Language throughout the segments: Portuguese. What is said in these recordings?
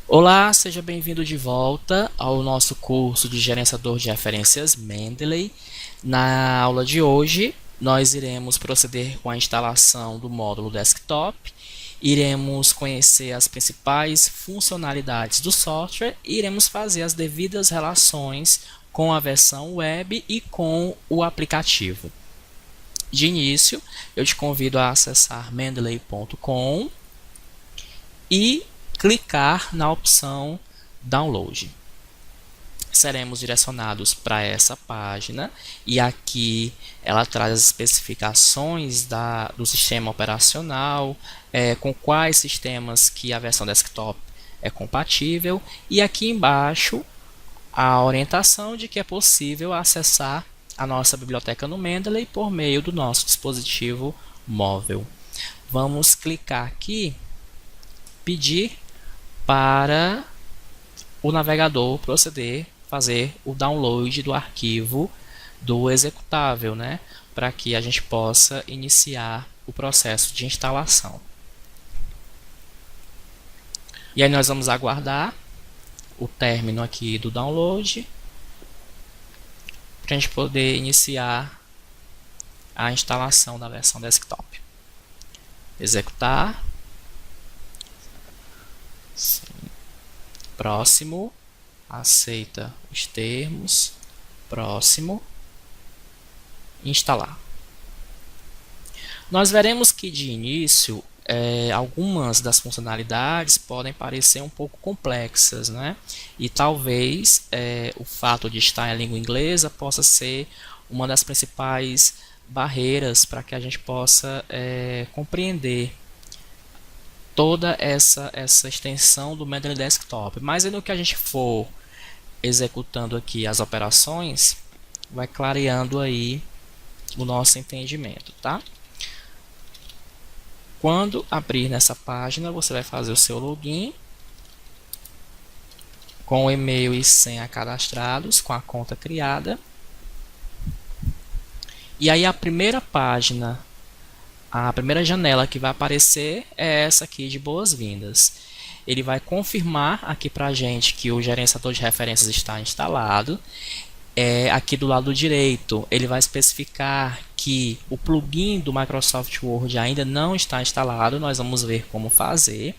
Olá, seja bem-vindo de volta ao nosso curso de gerenciador de referências Mendeley. Na aula de hoje, nós iremos proceder com a instalação do módulo desktop, iremos conhecer as principais funcionalidades do software e iremos fazer as devidas relações com a versão web e com o aplicativo. De início, eu te convido a acessar mendeley.com e clicar na opção Download. Seremos direcionados para essa página e aqui ela traz as especificações do sistema operacional, com quais sistemas que a versão desktop é compatível, e aqui embaixo a orientação de que é possível acessar a nossa biblioteca no Mendeley por meio do nosso dispositivo móvel. Vamos clicar aqui, pedir para o navegador proceder fazer o download do arquivo do executável, né, para que a gente possa iniciar o processo de instalação. E aí nós vamos aguardar o término aqui do download para a gente poder iniciar a instalação da versão desktop. Executar. Sim. Próximo. Aceita os termos. Próximo. Instalar. Nós veremos que de início algumas das funcionalidades podem parecer um pouco complexas, né? E talvez o fato de estar em língua inglesa possa ser uma das principais barreiras para que a gente possa compreender toda essa extensão do Mendeley Desktop. Mas no que a gente for executando aqui as operações, vai clareando aí o nosso entendimento, tá? Quando abrir nessa página, você vai fazer o seu login com o e-mail e senha cadastrados, com a conta criada. E aí a primeira página, a primeira janela que vai aparecer é essa aqui de boas-vindas. Ele vai confirmar aqui para a gente que o gerenciador de referências está instalado. Aqui do lado direito, ele vai especificar que o plugin do Microsoft Word ainda não está instalado. Nós vamos ver como fazer,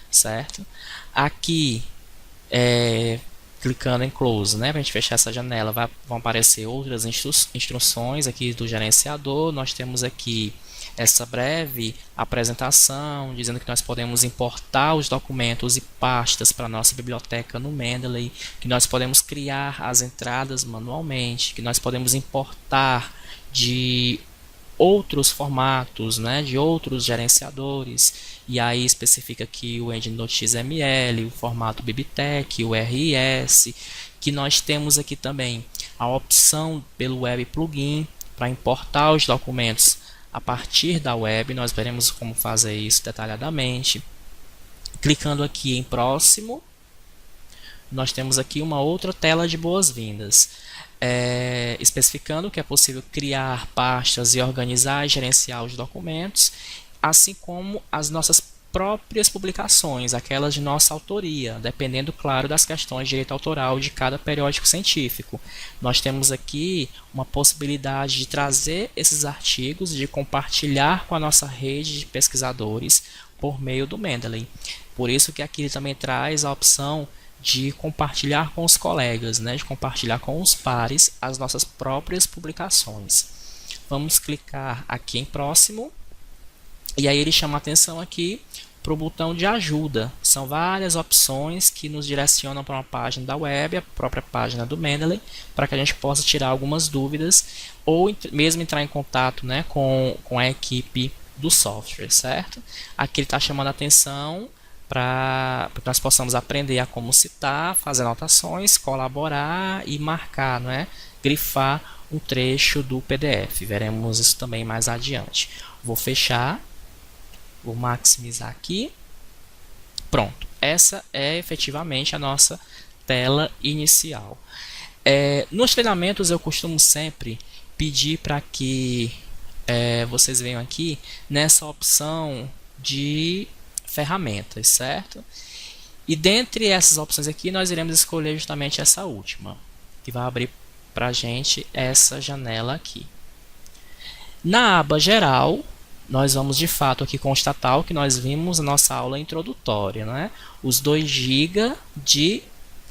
certo? Aqui, clicando em Close, né, para a gente fechar essa janela, vão aparecer outras instruções aqui do gerenciador. Nós temos aqui essa breve apresentação, dizendo que nós podemos importar os documentos e pastas para a nossa biblioteca no Mendeley, que nós podemos criar as entradas manualmente, que nós podemos importar de outros formatos, né, de outros gerenciadores, e aí especifica aqui o EndNote.xml, o formato BibTeX, o RIS, que nós temos aqui também a opção pelo Web Plugin para importar os documentos a partir da web. Nós veremos como fazer isso detalhadamente. Clicando aqui em próximo, nós temos aqui uma outra tela de boas-vindas, especificando que é possível criar pastas e organizar e gerenciar os documentos, assim como as nossas próprias publicações, aquelas de nossa autoria, dependendo, claro, das questões de direito autoral de cada periódico científico. Nós temos aqui uma possibilidade de trazer esses artigos, de compartilhar com a nossa rede de pesquisadores por meio do Mendeley. Por isso que aqui ele também traz a opção de compartilhar com os colegas, né, de compartilhar com os pares as nossas próprias publicações. Vamos clicar aqui em próximo. E aí ele chama a atenção aqui para o botão de ajuda. São várias opções que nos direcionam para uma página da web, a própria página do Mendeley, para que a gente possa tirar algumas dúvidas ou mesmo entrar em contato, né, com a equipe do software, certo? Aqui ele está chamando a atenção para que nós possamos aprender a como citar, fazer anotações, colaborar e marcar, né, grifar um trecho do PDF. Veremos isso também mais adiante. Vou fechar. Vou maximizar aqui. Pronto, essa é efetivamente a nossa tela inicial. Nos treinamentos eu costumo sempre pedir para que vocês venham aqui nessa opção de ferramentas, certo? E dentre essas opções aqui, nós iremos escolher justamente essa última, que vai abrir para a gente essa janela aqui. Na aba geral, nós vamos de fato aqui constatar o que nós vimos na nossa aula introdutória, né? Os 2 GB de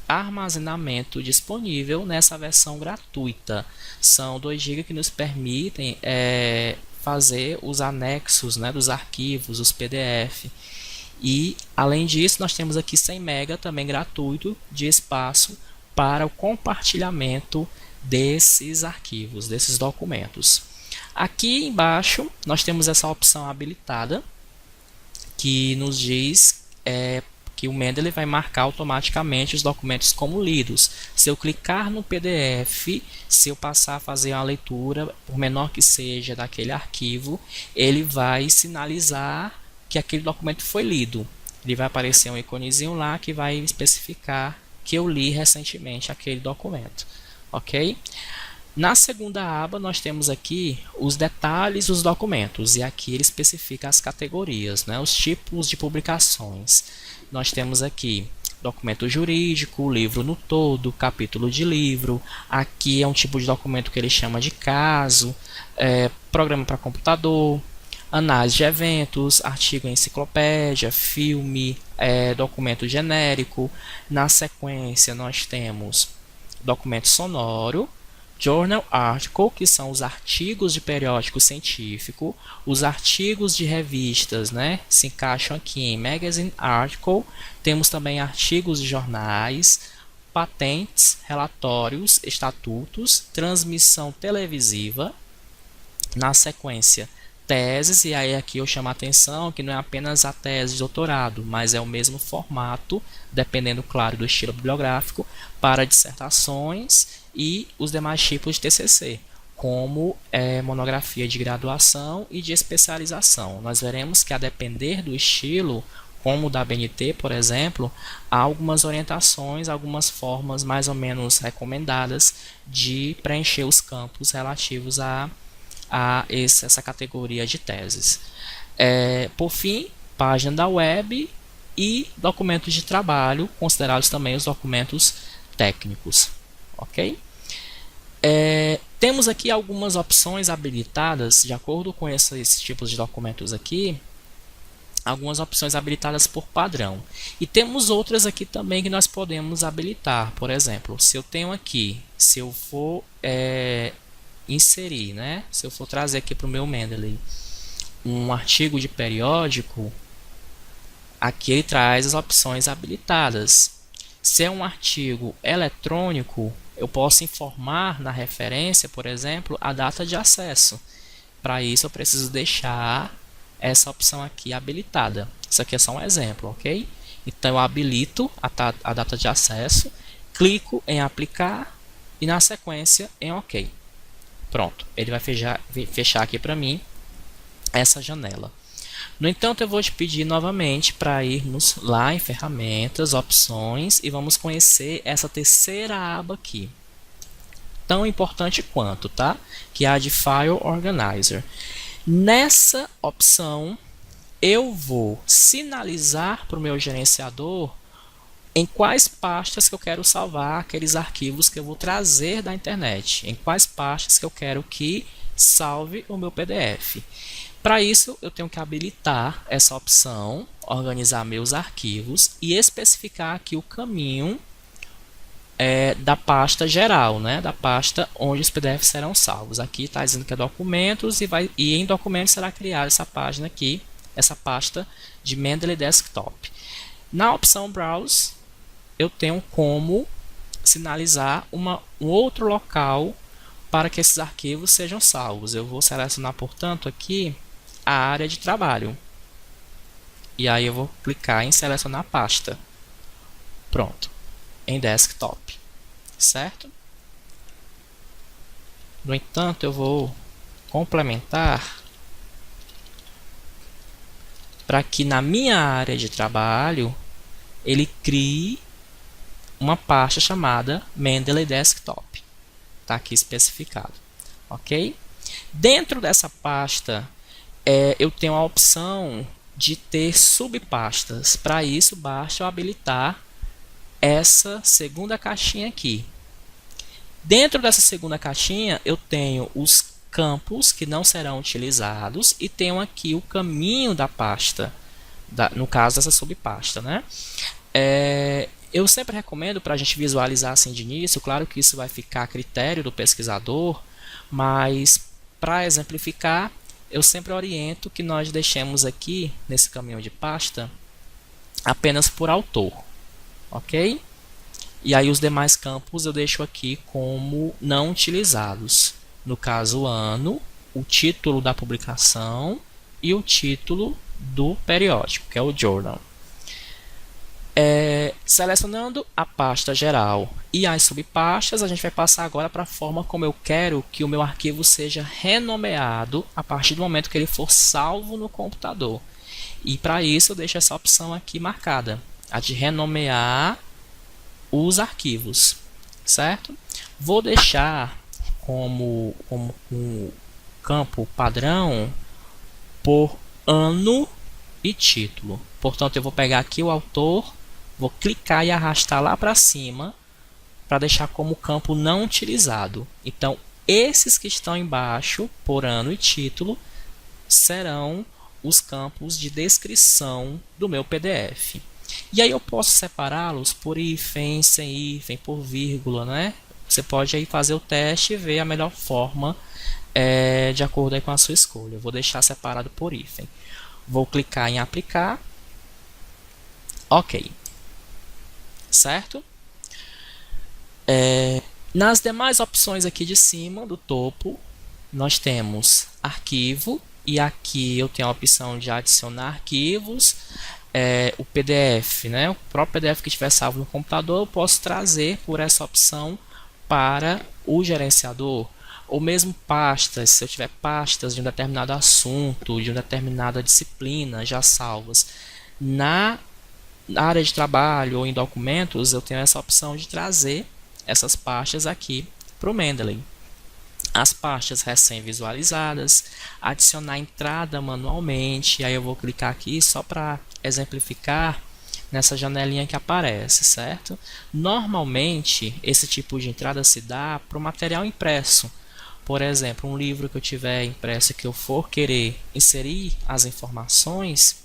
armazenamento disponível nessa versão gratuita. São 2 GB que nos permitem fazer os anexos, né, dos arquivos, os PDF. E além disso, nós temos aqui 100 MB também gratuito de espaço para o compartilhamento desses arquivos, desses documentos. Aqui embaixo nós temos essa opção habilitada que nos diz que o Mendeley vai marcar automaticamente os documentos como lidos. Se eu clicar no PDF, se eu passar a fazer uma leitura, por menor que seja, daquele arquivo, ele vai sinalizar que aquele documento foi lido. Ele vai aparecer um iconezinho lá que vai especificar que eu li recentemente aquele documento. Ok? Na segunda aba, nós temos aqui os detalhes dos documentos, e aqui ele especifica as categorias, né, os tipos de publicações. Nós temos aqui documento jurídico, livro no todo, capítulo de livro. Aqui é um tipo de documento que ele chama de caso, programa para computador, análise de eventos, artigo em enciclopédia, filme, documento genérico. Na sequência, nós temos documento sonoro, Journal Article, que são os artigos de periódico científico, os artigos de revistas, né, se encaixam aqui em Magazine Article. Temos também artigos de jornais, patentes, relatórios, estatutos, transmissão televisiva. Na sequência, teses, e aí aqui eu chamo a atenção que não é apenas a tese de doutorado, mas é o mesmo formato, dependendo, claro, do estilo bibliográfico, para dissertações e os demais tipos de TCC, como monografia de graduação e de especialização. Nós veremos que, a depender do estilo, como o da BNT, por exemplo, há algumas orientações, algumas formas mais ou menos recomendadas de preencher os campos relativos a essa categoria de teses. Por fim, página da web e documentos de trabalho, considerados também os documentos técnicos. Ok? Temos aqui algumas opções habilitadas, de acordo com esses tipos de documentos aqui, algumas opções habilitadas por padrão. E temos outras aqui também que nós podemos habilitar. Por exemplo, se eu tenho aqui, se eu for inserir, né? Se eu for trazer aqui para o meu Mendeley um artigo de periódico, aqui ele traz as opções habilitadas. Se é um artigo eletrônico, eu posso informar na referência, por exemplo, a data de acesso. Para isso eu preciso deixar essa opção aqui habilitada. Isso aqui é só um exemplo, ok? Então eu habilito a data de acesso, clico em aplicar e na sequência em OK. Pronto, ele vai fechar aqui para mim essa janela. No entanto, eu vou te pedir novamente para irmos lá em ferramentas, opções, e vamos conhecer essa terceira aba aqui, tão importante quanto, tá? Que é a de File Organizer. Nessa opção, eu vou sinalizar para o meu gerenciador em quais pastas que eu quero salvar aqueles arquivos que eu vou trazer da internet, em quais pastas que eu quero que salve o meu PDF. Para isso, eu tenho que habilitar essa opção, organizar meus arquivos e especificar aqui o caminho da pasta geral, né? Da pasta onde os PDFs serão salvos. Aqui está dizendo que é documentos e em documentos será criada essa página aqui, essa pasta de Mendeley Desktop. Na opção Browse, eu tenho como sinalizar um outro local para que esses arquivos sejam salvos. Eu vou selecionar, portanto, aqui a área de trabalho. E aí eu vou clicar em selecionar pasta. Pronto. Em desktop. Certo? No entanto, eu vou complementar para que na minha área de trabalho ele crie uma pasta chamada Mendeley Desktop. Está aqui especificado. Ok? Dentro dessa pasta, eu tenho a opção de ter subpastas. Para isso, basta eu habilitar essa segunda caixinha aqui. Dentro dessa segunda caixinha, eu tenho os campos que não serão utilizados e tenho aqui o caminho da pasta, no caso dessa subpasta, né? Eu sempre recomendo para a gente visualizar assim de início, claro que isso vai ficar a critério do pesquisador, mas para exemplificar, eu sempre oriento que nós deixemos aqui nesse caminho de pasta apenas por autor, ok? E aí os demais campos eu deixo aqui como não utilizados. No caso, o ano, o título da publicação e o título do periódico, que é o journal. Selecionando a pasta geral e as subpastas, a gente vai passar agora para a forma como eu quero que o meu arquivo seja renomeado a partir do momento que ele for salvo no computador. E para isso eu deixo essa opção aqui marcada, a de renomear os arquivos, certo? Vou deixar como um campo padrão por ano e título. Portanto, eu vou pegar aqui o autor, vou clicar e arrastar lá para cima para deixar como campo não utilizado. Então, esses que estão embaixo, por ano e título, serão os campos de descrição do meu PDF. E aí eu posso separá-los por hífen, sem hífen, por vírgula, né? Você pode aí fazer o teste e ver a melhor forma de acordo aí com a sua escolha. Eu vou deixar separado por hífen. Vou clicar em aplicar. Ok. Certo? Nas demais opções aqui de cima, do topo, nós temos arquivo. E aqui eu tenho a opção de adicionar arquivos. O PDF, né? O próprio PDF que estiver salvo no computador, eu posso trazer por essa opção para o gerenciador. Ou mesmo pastas, se eu tiver pastas de um determinado assunto, de uma determinada disciplina já salvas na área de trabalho ou em documentos, eu tenho essa opção de trazer essas pastas aqui para o Mendeley. As pastas recém-visualizadas, adicionar entrada manualmente, aí eu vou clicar aqui só para exemplificar nessa janelinha que aparece, certo? Normalmente, esse tipo de entrada se dá para o material impresso. Por exemplo, um livro que eu tiver impresso que eu for querer inserir as informações,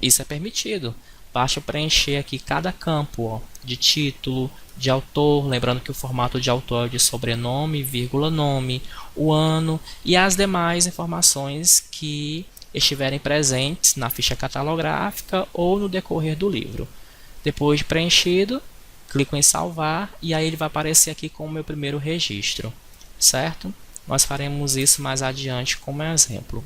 isso é permitido. Basta preencher aqui cada campo, ó, de título, de autor, lembrando que o formato de autor é de sobrenome, vírgula, nome, o ano e as demais informações que estiverem presentes na ficha catalográfica ou no decorrer do livro. Depois de preenchido, clico em salvar e aí ele vai aparecer aqui com o meu primeiro registro, certo? Nós faremos isso mais adiante como exemplo.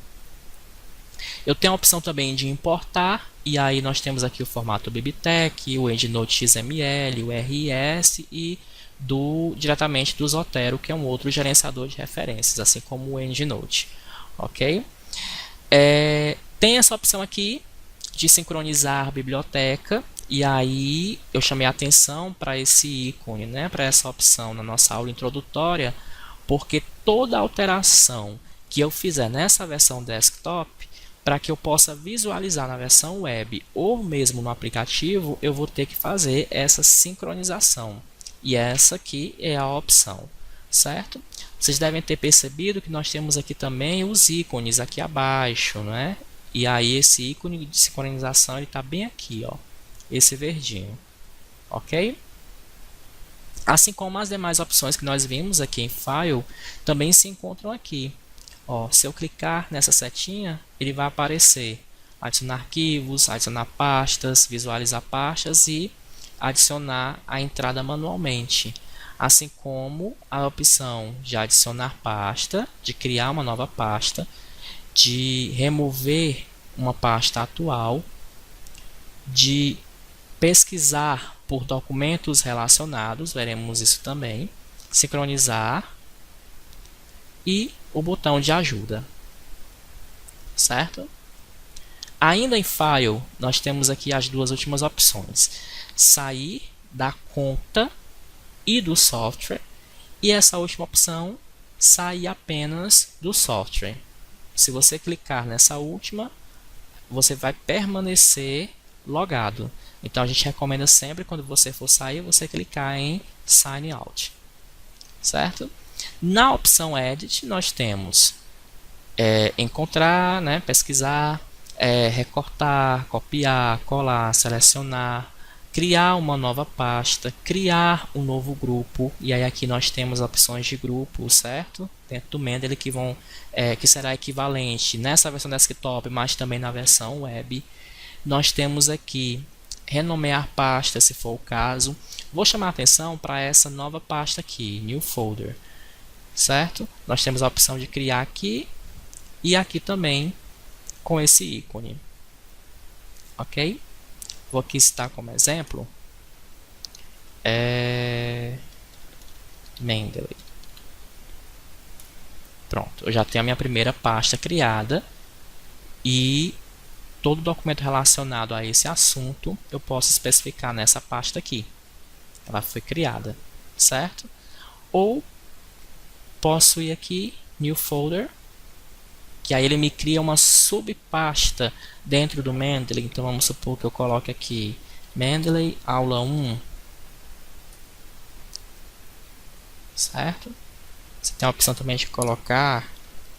Eu tenho a opção também de importar, e aí nós temos aqui o formato BibTeX, o EndNote XML, o RIS e diretamente do Zotero, que é um outro gerenciador de referências, assim como o EndNote. Ok? Tem essa opção aqui de sincronizar a biblioteca, e aí eu chamei a atenção para esse ícone, né, para essa opção na nossa aula introdutória, porque toda alteração que eu fizer nessa versão desktop, para que eu possa visualizar na versão web ou mesmo no aplicativo, eu vou ter que fazer essa sincronização. E essa aqui é a opção, certo? Vocês devem ter percebido que nós temos aqui também os ícones aqui abaixo, né? E aí esse ícone de sincronização está bem aqui, ó, esse verdinho, ok? Assim como as demais opções que nós vimos aqui em File, também se encontram aqui. Ó, se eu clicar nessa setinha, ele vai aparecer adicionar arquivos, adicionar pastas, visualizar pastas e adicionar a entrada manualmente. Assim como a opção de adicionar pasta, de criar uma nova pasta, de remover uma pasta atual, de pesquisar por documentos relacionados, veremos isso também, sincronizar e o botão de ajuda, certo? Ainda em File, nós temos aqui as duas últimas opções, sair da conta e do software, e essa última opção, sair apenas do software. Se você clicar nessa última, você vai permanecer logado. Então a gente recomenda sempre, quando você for sair, você clicar em Sign Out, certo? Na opção Edit, nós temos encontrar, né, pesquisar, recortar, copiar, colar, selecionar, criar uma nova pasta, criar um novo grupo, e aí aqui nós temos opções de grupo, certo? Dentro do Mendeley que será equivalente nessa versão desktop, mas também na versão web. Nós temos aqui renomear pasta, se for o caso. Vou chamar a atenção para essa nova pasta aqui, New Folder, certo? Nós temos a opção de criar aqui e aqui também com esse ícone, ok? Vou aqui citar como exemplo Mendeley. Pronto, eu já tenho a minha primeira pasta criada e todo documento relacionado a esse assunto eu posso especificar nessa pasta aqui. Ela foi criada, certo? Ou posso ir aqui, New Folder, que aí ele me cria uma subpasta dentro do Mendeley. Então vamos supor que eu coloque aqui Mendeley aula 1, certo? Você tem a opção também de colocar,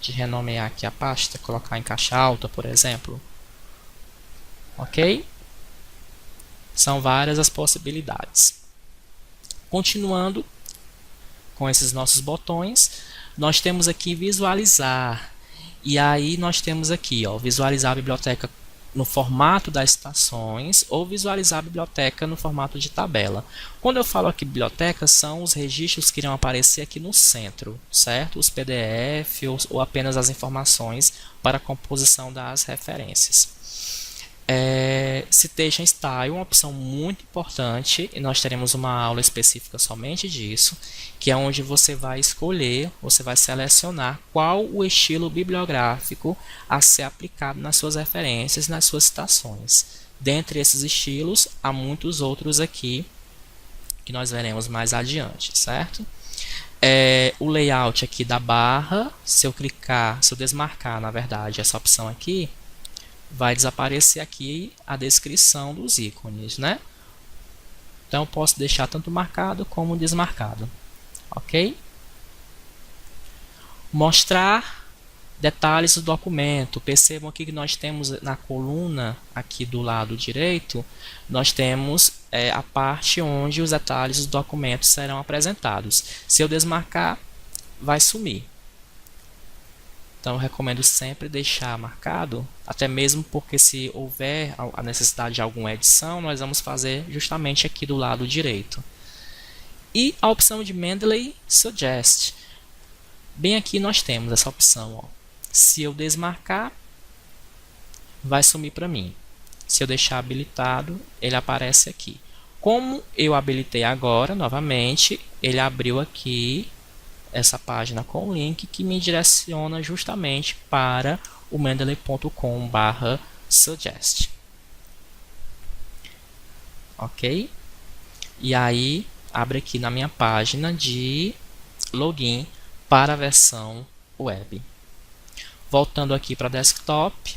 de renomear aqui a pasta, colocar em caixa alta, por exemplo. Ok? São várias as possibilidades. Continuando com esses nossos botões, nós temos aqui visualizar. E aí nós temos aqui, ó, visualizar a biblioteca no formato das citações ou visualizar a biblioteca no formato de tabela. Quando eu falo aqui biblioteca, são os registros que irão aparecer aqui no centro, certo? Os PDF ou apenas as informações para a composição das referências. Citation Style é uma opção muito importante e nós teremos uma aula específica somente disso, que é onde você vai escolher, você vai selecionar qual o estilo bibliográfico a ser aplicado nas suas referências, nas suas citações. Dentre esses estilos, há muitos outros aqui que nós veremos mais adiante, certo? O layout aqui da barra, se eu desmarcar, na verdade, essa opção aqui, vai desaparecer aqui a descrição dos ícones, né? Então eu posso deixar tanto marcado como desmarcado, ok? Mostrar detalhes do documento. Percebam aqui que nós temos na coluna aqui do lado direito, nós temos a parte onde os detalhes do documento serão apresentados. Se eu desmarcar, vai sumir. Então eu recomendo sempre deixar marcado, até mesmo porque se houver a necessidade de alguma edição, nós vamos fazer justamente aqui do lado direito. E a opção de Mendeley Suggest. Bem aqui nós temos essa opção, ó. Se eu desmarcar, vai sumir para mim. Se eu deixar habilitado, ele aparece aqui. Como eu habilitei agora, novamente, ele abriu aqui essa página com o link que me direciona justamente para o mendeley.com/suggest. Ok? E aí abre aqui na minha página de login para a versão web. Voltando aqui para desktop,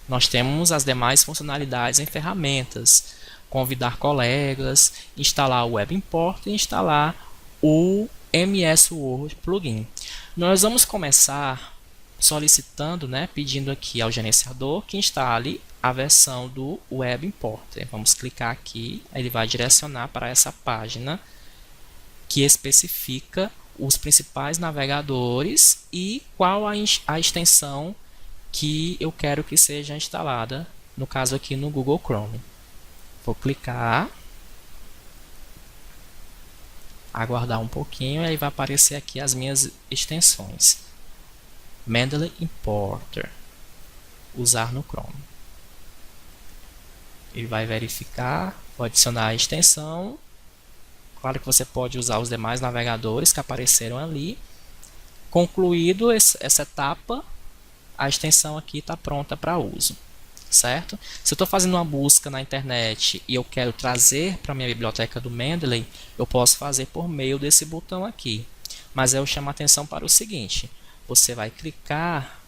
nós temos as demais funcionalidades em ferramentas, convidar colegas, instalar o Web Import e instalar o MS Word Plugin. Nós vamos começar solicitando, pedindo aqui ao gerenciador que instale a versão do Web Importer. Vamos clicar aqui, ele vai direcionar para essa página que especifica os principais navegadores e qual a extensão que eu quero que seja instalada, no caso aqui no Google Chrome. Vou clicar, aguardar um pouquinho e aí vai aparecer aqui as minhas extensões. Mendeley Importer, usar no Chrome. Ele vai verificar, vou adicionar a extensão. Claro que você pode usar os demais navegadores que apareceram ali. Concluído essa etapa, a extensão aqui está pronta para uso, certo? Se eu estou fazendo uma busca na internet e eu quero trazer para a minha biblioteca do Mendeley, eu posso fazer por meio desse botão aqui. Mas eu chamo a atenção para o seguinte: você vai clicar,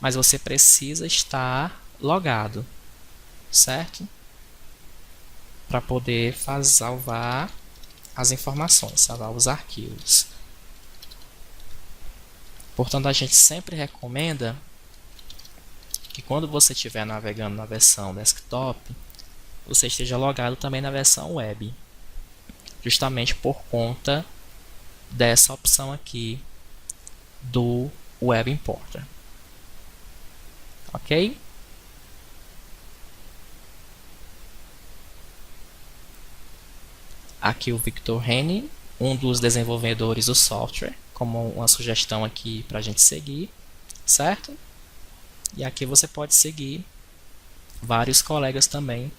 mas você precisa estar logado, certo? Para poder salvar as informações, salvar os arquivos. Portanto, a gente sempre recomenda que quando você estiver navegando na versão desktop, você esteja logado também na versão web, justamente por conta dessa opção aqui do Web Importer. Ok? Aqui o Victor Reni, um dos desenvolvedores do software, como uma sugestão aqui para a gente seguir, certo? E aqui você pode seguir vários colegas também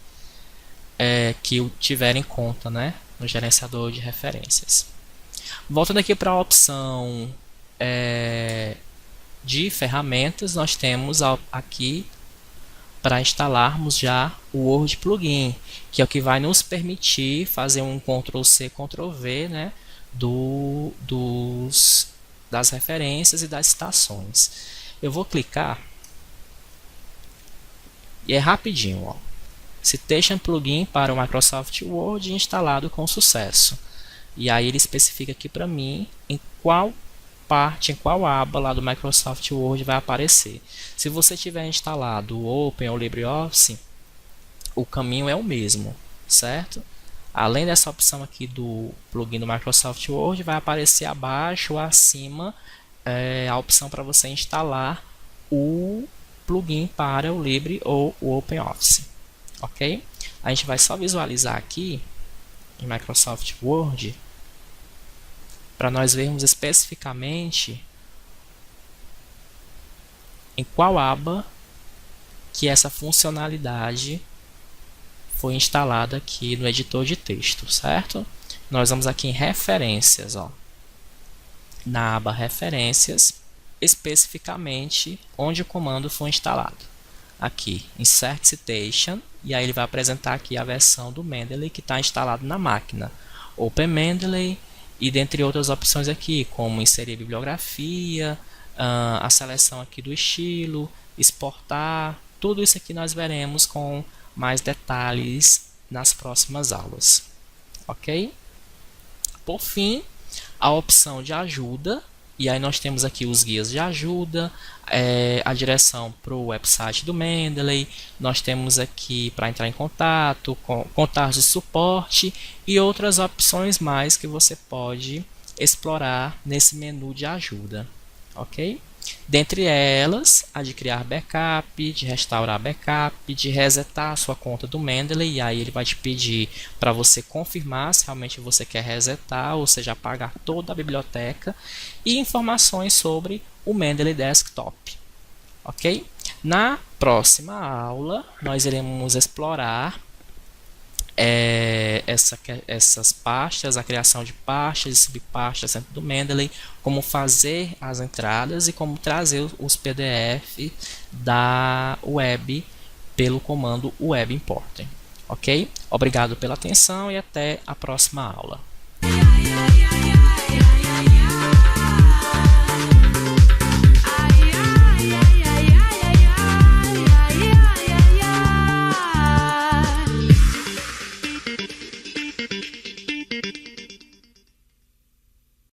que o tiverem em conta, né, no gerenciador de referências. Voltando aqui para a opção de ferramentas, nós temos aqui para instalarmos já o Word Plugin, que é o que vai nos permitir fazer um Ctrl+C, Ctrl+V, né, das referências e das citações. Eu vou clicar e é rapidinho, ó. Citation Plugin para o Microsoft Word instalado com sucesso. E aí ele especifica aqui para mim em qual parte, em qual aba lá do Microsoft Word vai aparecer. Se você tiver instalado o Open ou LibreOffice, o caminho é o mesmo, certo? Além dessa opção aqui do plugin do Microsoft Word, vai aparecer abaixo ou acima a opção para você instalar o plugin para o Libre ou o OpenOffice, ok? A gente vai só visualizar aqui em Microsoft Word para nós vermos especificamente em qual aba que essa funcionalidade foi instalada aqui no editor de texto, certo? Nós vamos aqui em referências, ó, na aba referências, especificamente onde o comando foi instalado. Aqui, Insert Citation, e aí ele vai apresentar aqui a versão do Mendeley que está instalado na máquina. Open Mendeley, e dentre outras opções aqui, como inserir bibliografia, a seleção aqui do estilo, exportar, tudo isso aqui nós veremos com mais detalhes nas próximas aulas, ok? Por fim, a opção de ajuda, e aí nós temos aqui os guias de ajuda, a direção para o website do Mendeley, nós temos aqui para entrar em contato, contatos de suporte e outras opções mais que você pode explorar nesse menu de ajuda, ok? Dentre elas, a de criar backup, de restaurar backup, de resetar a sua conta do Mendeley, e aí ele vai te pedir para você confirmar se realmente você quer resetar, ou seja, apagar toda a biblioteca, e informações sobre o Mendeley Desktop, ok? Na próxima aula, nós iremos explorar essas pastas, a criação de pastas e subpastas dentro do Mendeley, como fazer as entradas e como trazer os PDF da web pelo comando Web Importer. Ok? Obrigado pela atenção e até a próxima aula.